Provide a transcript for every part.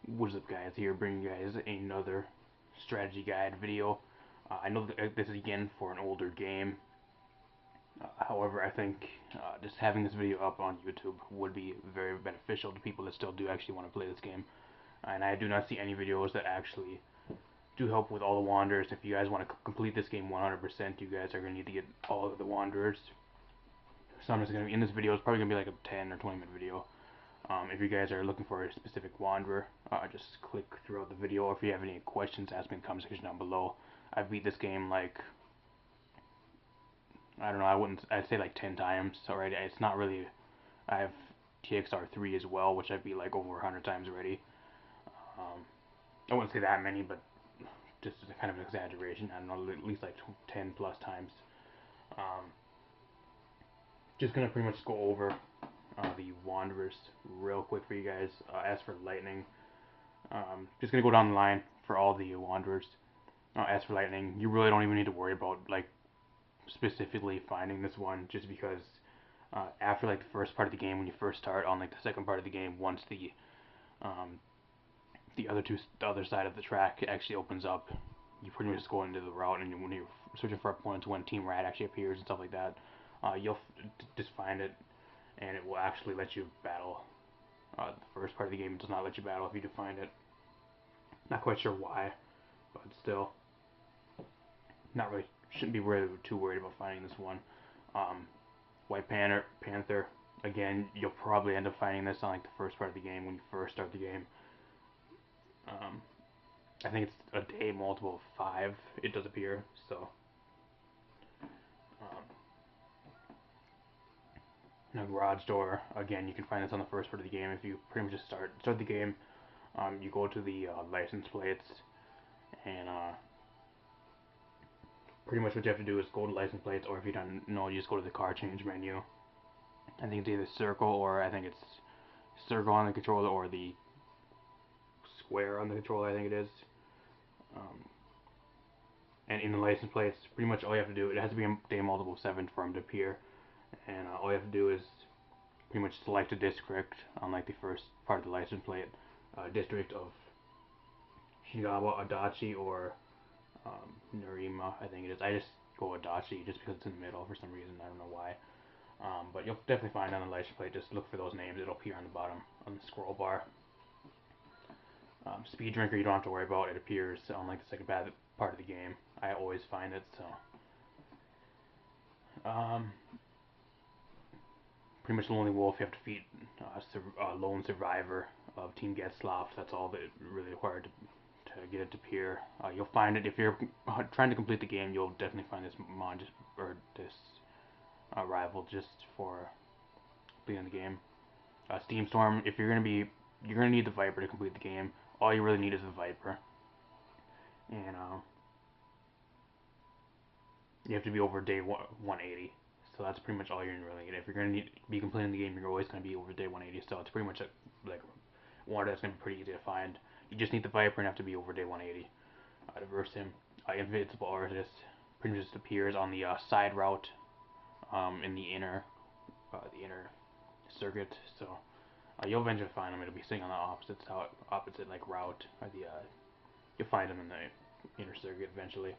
What is up, guys? Here bringing you guys another strategy guide video. I know that this is again for an older game. However, I think just having this video up on YouTube would be very beneficial to people that still do actually want to play this game. And I do not see any videos that actually do help with all the wanderers. If you guys want to complete this game 100%, you guys are going to need to get all of the wanderers. So I'm just going to be in this video. It's probably going to be like a 10 or 20 minute video. If you guys are looking for a specific wanderer, just click throughout the video, or if you have any questions, ask me in the comment section down below. I've beat this game like, I don't know, I'd say like 10 times already. It's not really, I have TXR3 as well, which I've beat like over 100 times already. I wouldn't say that many, but just as a kind of an exaggeration. I don't know, at least like 10 plus times. Just gonna pretty much go over the Wanderers real quick for you guys. As for Lightning, just gonna go down the line for all the Wanderers. As for Lightning, you really don't even need to worry about like specifically finding this one, just because after like the first part of the game, when you first start on like the second part of the game, once um, the other side of the track actually opens up, you pretty much just go into the route, and when you're searching for opponents, when Team Rat actually appears and stuff like that, you'll just find it, and it will actually let you battle. The first part of the game does not let you battle if you do find it. Not quite sure why, but still, not really, shouldn't be really too worried about finding this one. Um, White Panther, again, you'll probably end up finding this on like the first part of the game when you first start the game. Um, I think it's a day multiple of 5. It does appear. So, um, now garage door. Again, you can find this on the first part of the game. If you pretty much just start the game, you go to the license plates, and pretty much what you have to do is go to license plates, or if you don't know, you just go to the car change menu. I think it's either circle, or I think it's circle on the controller, or the square on the controller, I think it is. Um, and in the license plates, pretty much all you have to do, it has to be a day multiple of 7 for them to appear, and all you have to do is pretty much select a district on like the first part of the license plate, district of Shigawa, Adachi, or Narima, I think it is. I just go Adachi just because it's in the middle for some reason, I don't know why. But you'll definitely find on the license plate, just look for those names, it'll appear on the bottom on the scroll bar. Speed Drinker, you don't have to worry about, it appears on like the second part of the game. I always find it, so. Pretty much Lonely Wolf, you have to defeat Lone Survivor of Team Getzlaff. That's all that really required to get it to appear. You'll find it if you're trying to complete the game. You'll definitely find this mod or this rival just for completing the game. Steam Storm. If you're gonna need the Viper to complete the game. All you really need is the Viper, and you have to be over day 180. So that's pretty much all you're really need. If you're gonna be completing the game, you're always gonna be over day 180. So it's pretty much like one that's gonna be pretty easy to find. You just need the Viper and have to be over day 180 to verse him. Invincible Artist pretty much just appears on the side route in the inner circuit. So you'll eventually find him. It'll be sitting on the opposite like route. You'll find him in the inner circuit eventually.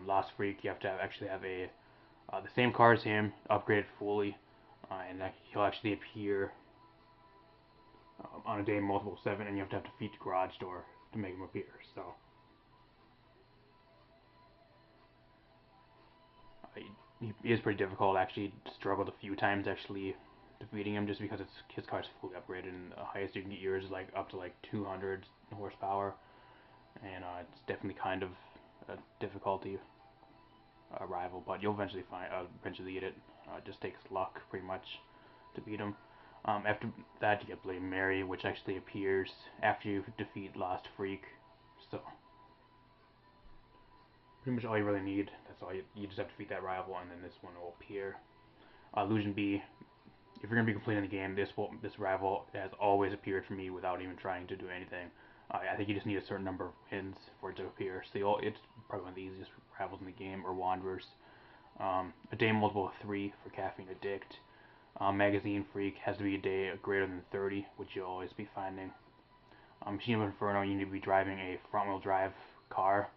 Lost Freak, you have to actually have the same car as him, upgraded fully, and he'll actually appear on a day multiple 7, and you have to defeat the garage door to make him appear. So he is pretty difficult. Actually, struggled a few times actually defeating him, just because his car's fully upgraded, and the highest you can get yours is like up to like 200 horsepower, and it's definitely kind of a difficulty rival, but you'll eventually get it. It just takes luck pretty much to beat him. After that, you get Bloody Mary, which actually appears after you defeat Lost Freak. So pretty much all you really need. That's all you just have to defeat that rival, and then this one will appear. Illusion B. If you're gonna be completing the game, this rival has always appeared for me without even trying to do anything. I think you just need a certain number of wins for it to appear. So it's probably one of the easiest rivals in the game, or Wanderers. A day multiple of 3 for Caffeine Addict. Magazine Freak has to be a day greater than 30, which you'll always be finding. Machine of Inferno, you need to be driving a front-wheel drive car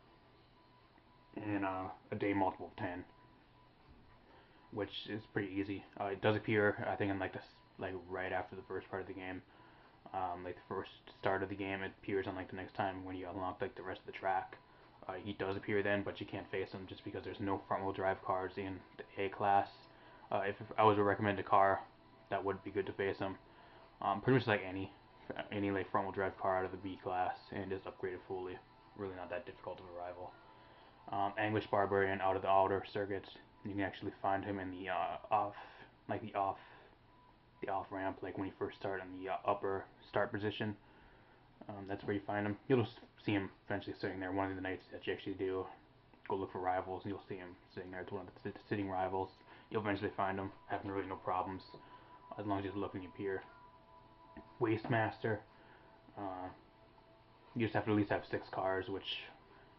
in a day multiple of 10, which is pretty easy. It does appear, I think, in like right after the first part of the game, like the first start of the game. It appears on like the next time when you unlock like the rest of the track. He does appear then, but you can't face him just because there's no front-wheel drive cars in the A class. If I was to recommend a car, that would be good to face him. Pretty much like any like front-wheel drive car out of the B class, and is upgraded fully. Really not that difficult of a rival. Anguish Barbarian out of the outer circuits. You can actually find him in the off ramp, like when you first start on the upper start position. That's where you find him. You'll just see him eventually sitting there. One of the nights that you actually do go look for rivals, and you'll see him sitting there. It's one of the sitting rivals. You'll eventually find him, having really no problems, as long as you just look and you appear. Wastemaster. You just have to at least have 6 cars, which,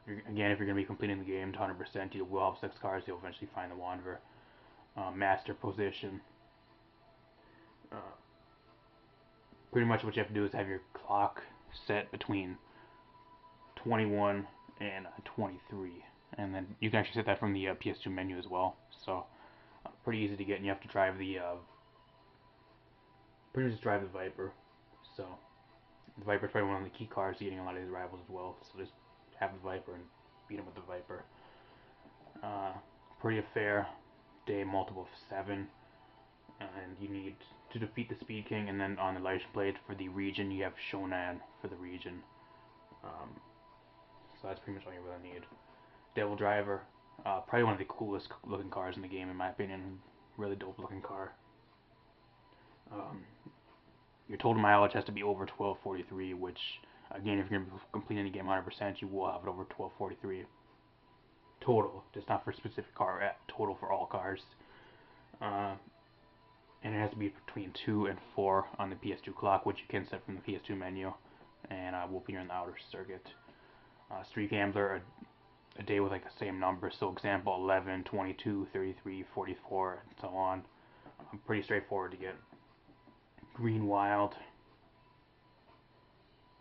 again, if you're going to be completing the game to 100%, you will have 6 cars. You'll eventually find the Wanderer. Master Position. Pretty much what you have to do is have your clock set between 21 and 23, and then you can actually set that from the PS2 menu as well. So pretty easy to get, and you have to drive the pretty much just drive the Viper. So the Viper is probably one of the key cars to getting a lot of these rivals as well. So just have the Viper and beat him with the Viper. Pretty fair day multiple of 7, and you need to defeat the Speed King, and then on the license plate for the region you have Shonan for the region. So that's pretty much all you really need. Devildriver, probably one of the coolest looking cars in the game in my opinion. Really dope looking car. Your total mileage has to be over 1243, which again, if you're going to be completing the game 100%, you will have it over 1243 total, just not for a specific car, total for all cars. And it has to be between 2 and 4 on the PS2 clock, which you can set from the PS2 menu, and will appear in the outer circuit. Street Gambler, a day with like the same numbers, so example 11, 22, 33, 44, and so on. Pretty straightforward to get. Green Wild,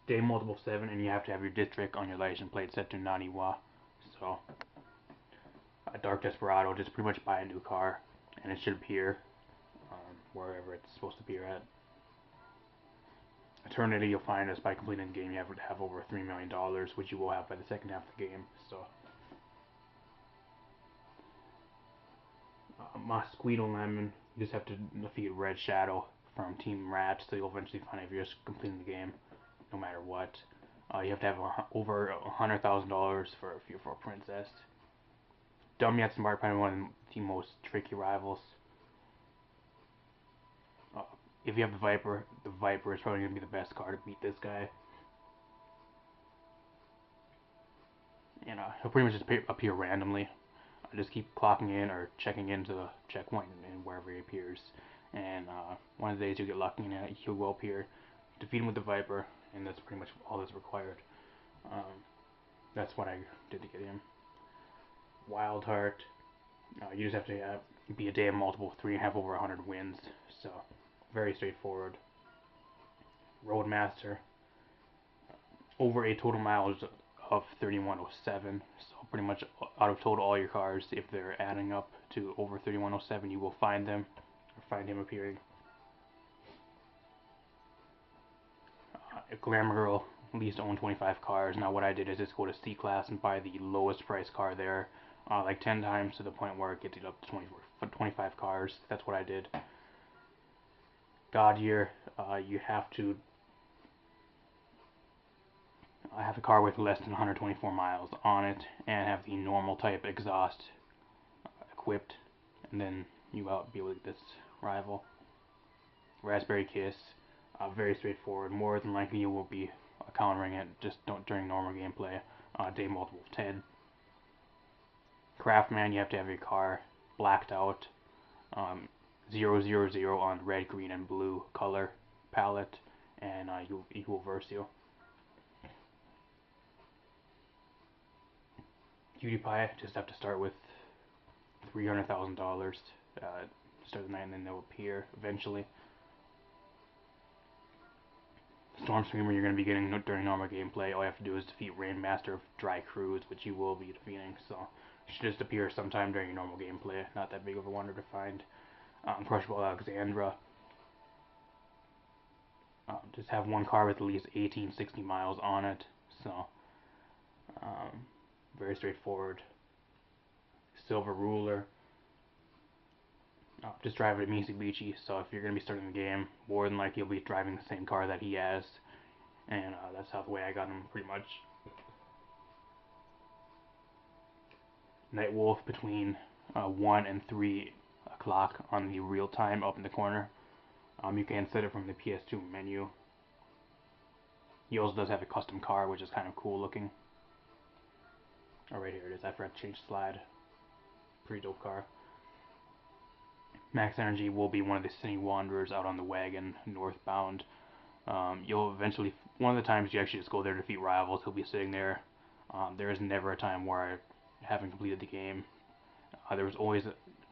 day multiple 7, and you have to have your district on your license plate set to Naniwa. So, Dark Desperado, just pretty much buy a new car, and it should appear wherever it's supposed to appear at. Eternity, you'll find us by completing the game. You have to have over $3 million, which you will have by the second half of the game. So, Mosquito Lemon, you just have to defeat Red Shadow from Team Rat, so you'll eventually find out if you're just completing the game, no matter what. You have to have over $100,000 for a princess. Dumyats and probably one of the most tricky rivals. If you have the Viper is probably going to be the best car to beat this guy. And he'll pretty much just appear randomly. Just keep clocking in or checking into the checkpoint and wherever he appears. And one of the days you'll get lucky and he will appear. Defeat him with the Viper, and that's pretty much all that's required. That's what I did to get him. Wild Heart, you just have to be a day of multiple 3 and have over 100 wins. So very straightforward. Roadmaster, over a total mileage of 3107. So pretty much out of total all your cars, if they're adding up to over 3107, you will find them or find him appearing. Glamour Girl, at least own 25 cars. Now what I did is just go to C class and buy the lowest price car there, like 10 times, to the point where it gets you up to 25 cars. That's what I did. God Year, you have to have a car with less than 124 miles on it and have the normal type exhaust equipped, and then you will be able to get this rival. Raspberry Kiss, very straightforward. More than likely you will be countering it, just don't during normal gameplay. Day multiple of 10. Craftman, you have to have your car blacked out, 000 on red, green, and blue color palette, and he will verse you. Cutie Pie, just have to start with $300,000 start the night, and then they'll appear eventually. Storm Screamer you're going to be getting during normal gameplay. All you have to do is defeat Rainmaster of Dry Cruise, which you will be defeating. So it should just appear sometime during your normal gameplay. Not that big of a wonder to find. Crushable Alexandra. Just have one car with at least 1860 miles on it. So very straightforward. Silver Ruler. Just drive it at Mitsubishi, so if you're going to be starting the game, more than likely you'll be driving the same car that he has, and that's how the way I got him, pretty much. Night Wolf between 1 and 3 o'clock on the real time up in the corner. You can set it from the PS2 menu. He also does have a custom car, which is kind of cool looking. Oh, right here it is. I forgot to change the slide. Pretty dope car. Max Energy will be one of the City Wanderers out on the wagon, northbound. You'll eventually, one of the times you actually just go there to defeat rivals, he'll be sitting there. There is never a time where I haven't completed the game. There was always,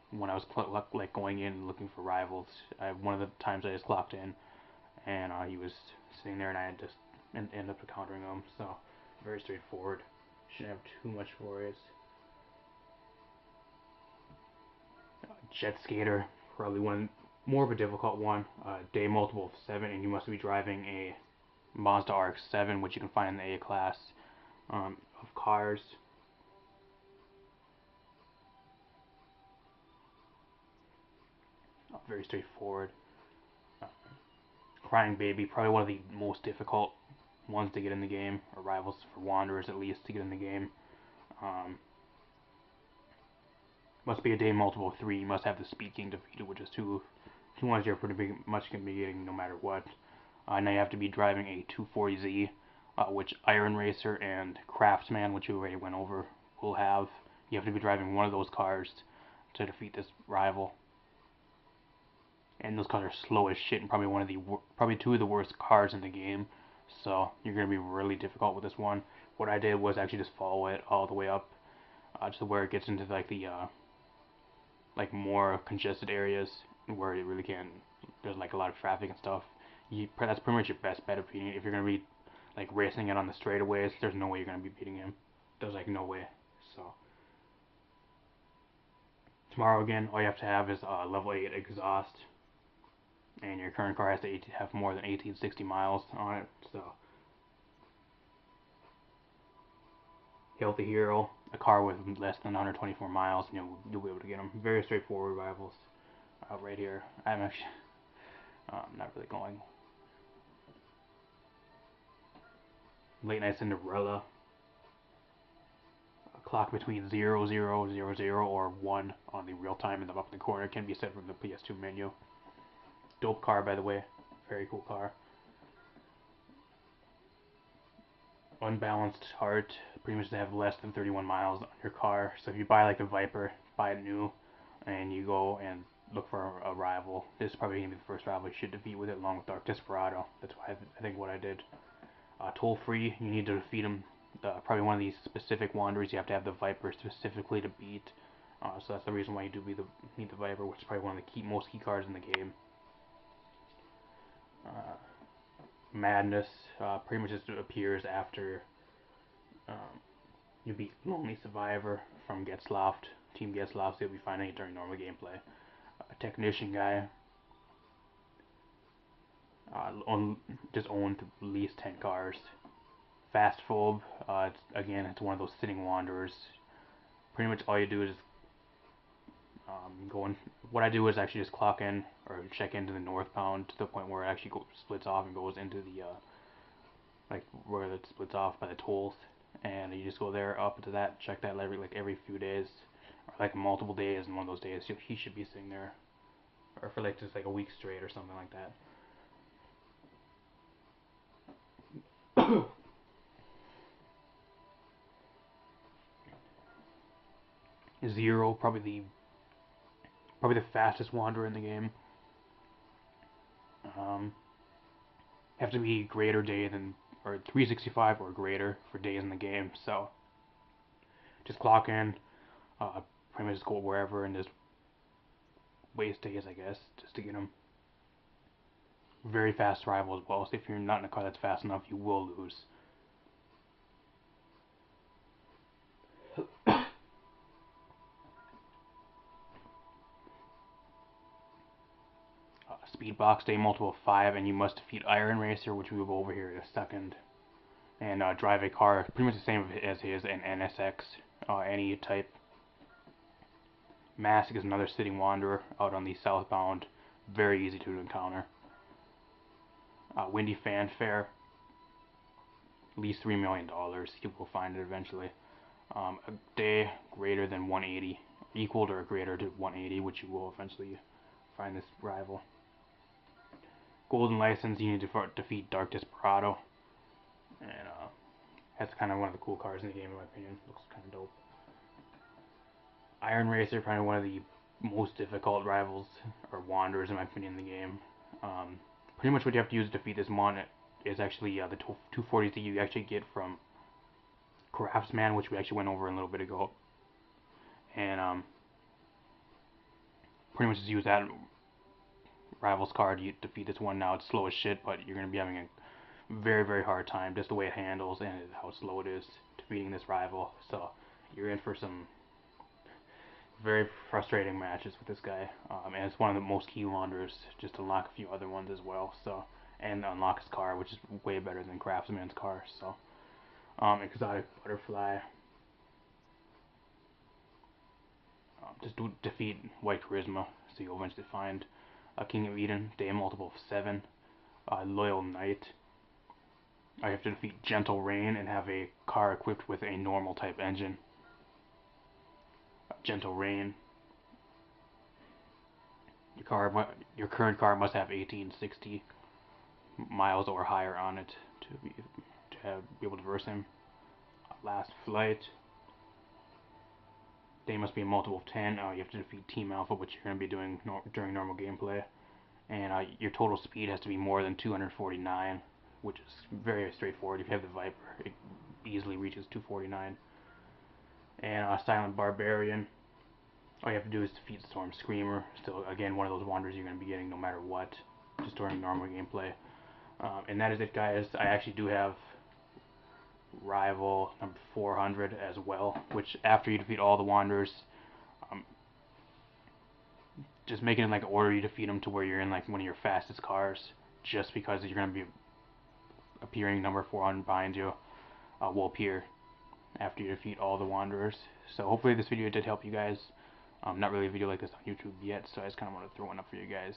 when I was like going in and looking for rivals, one of the times I just clocked in, and he was sitting there, and I had just end up encountering him. So very straightforward. Shouldn't have too much worries. Jet Skater, probably one more of a difficult one. Day multiple of 7, and you must be driving a Mazda RX-7, which you can find in the A class of cars. Very straightforward. Crying Baby, probably one of the most difficult ones to get in the game, or rivals for Wanderers at least to get in the game. Must be a day multiple of 3. You must have the Speed King defeated, which is two ones you're pretty much going to be getting no matter what. Now you have to be driving a 240Z, which Iron Racer and Craftsman, which you already went over, will have. You have to be driving one of those cars to defeat this rival. And those cars are slow as shit, and probably two of the worst cars in the game. So you're going to be really difficult with this one. What I did was actually just follow it all the way up, to where it gets into like the like more congested areas where it really can. There's like a lot of traffic and stuff. That's pretty much your best bet of beating it. If you're gonna be like racing it on the straightaways, there's no way you're gonna be beating him. There's like no way. So tomorrow again, all you have to have is level 8 exhaust, and your current car has to have more than 1860 miles on it. So Healthy Hero, a car with less than 124 miles, and you'll be able to get them. Very straightforward rivals. Right here, I'm actually not really going. Late Night Cinderella. A clock between 0000 or 1 on the real time and up in the corner can be set from the PS2 menu. Dope car, by the way. Very cool car. Unbalanced Heart, pretty much to have less than 31 miles on your car. So if you buy like a Viper, buy it new, and you go and look for a rival, this is probably going to be the first rival you should defeat with it, along with Dark Desperado. That's why I think what I did. Toll Free, you need to defeat him. Probably one of these specific Wanderers, you have to have the Viper specifically to beat. So that's the reason why you do need the Viper, which is probably one of the most key cards in the game. Madness pretty much just appears after you beat Lonely Survivor from Getzloft, Team Getzloft, so you'll be finding it during normal gameplay. Technician Guy, just owned at least 10 cars. Fast Phobe, it's one of those sitting Wanderers. Pretty much all you do is what I do is actually just clock in or check into the northbound to the point where it actually splits off and goes into the like where it splits off by the tolls, and you just go there up to that, check that every few days, or like multiple days, and one of those days he should be sitting there, or for like just like a week straight or something like that. Zero, probably the fastest wanderer in the game. Have to be greater day than, or 365 or greater for days in the game. So just clock in, pretty much just go wherever and just waste days, I guess, just to get them. very fast rival as well, so if you're not in a car that's fast enough, you will lose. Speed box day multiple of 5, and you must defeat Iron Racer, which we will go over here in a second, and drive a car pretty much the same as his, an NSX, any type. Mask is another sitting wanderer out on the southbound, very easy to encounter. Windy Fanfare, at least $3 million. You will find it eventually. A day greater than 180, equal or greater to 180, which you will eventually find this rival. Golden License, you need to defeat Dark Desperado, and that's kind of one of the cool cars in the game in my opinion. Looks kind of dope. Iron Racer, probably one of the most difficult rivals or wanderers in my opinion in the game. Pretty much what you have to use to defeat this mon is actually the 240s that you actually get from Craftsman, which we actually went over a little bit ago, and pretty much just use that rival's card to defeat this one. Now it's slow as shit, but you're going to be having a very, very hard time just the way it handles and how slow it is defeating this rival. So you're in for some very frustrating matches with this guy, and it's one of the most key wanderers, just to unlock a few other ones as well. So, and unlock his car, which is way better than Craftsman's car. So, Exotic Butterfly, just defeat White Charisma, so you'll eventually find King of Eden, day multiple of 7, Loyal Knight. I have to defeat Gentle Rain and have a car equipped with a normal type engine. Gentle Rain. Your current car must have 1860 miles or higher on it to be able to verse him. Last Flight. They must be a multiple of 10. You have to defeat Team Alpha, which you're going to be doing during normal gameplay. And your total speed has to be more than 249, which is very straightforward. If you have the Viper, it easily reaches 249. And Silent Barbarian. All you have to do is defeat Storm Screamer. Still, again, one of those wanderers you're going to be getting no matter what, just during normal gameplay. And that is it, guys. I actually do have rival number 400 as well, which after you defeat all the wanderers, just make it in like order you defeat them to where you're in like one of your fastest cars, just because you're going to be appearing number 400 behind you will appear after you defeat all the wanderers. So hopefully this video did help you guys. Not really a video like this on YouTube yet, so I just kind of want to throw one up for you guys.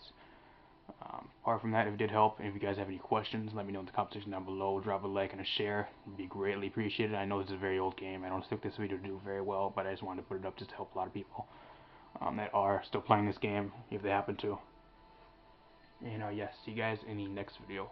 Apart from that, if it did help, and if you guys have any questions, let me know in the comment section down below. Drop a like and a share. It would be greatly appreciated. I know this is a very old game. I don't expect this video to do very well, but I just wanted to put it up just to help a lot of people that are still playing this game, if they happen to. And yes, see you guys in the next video.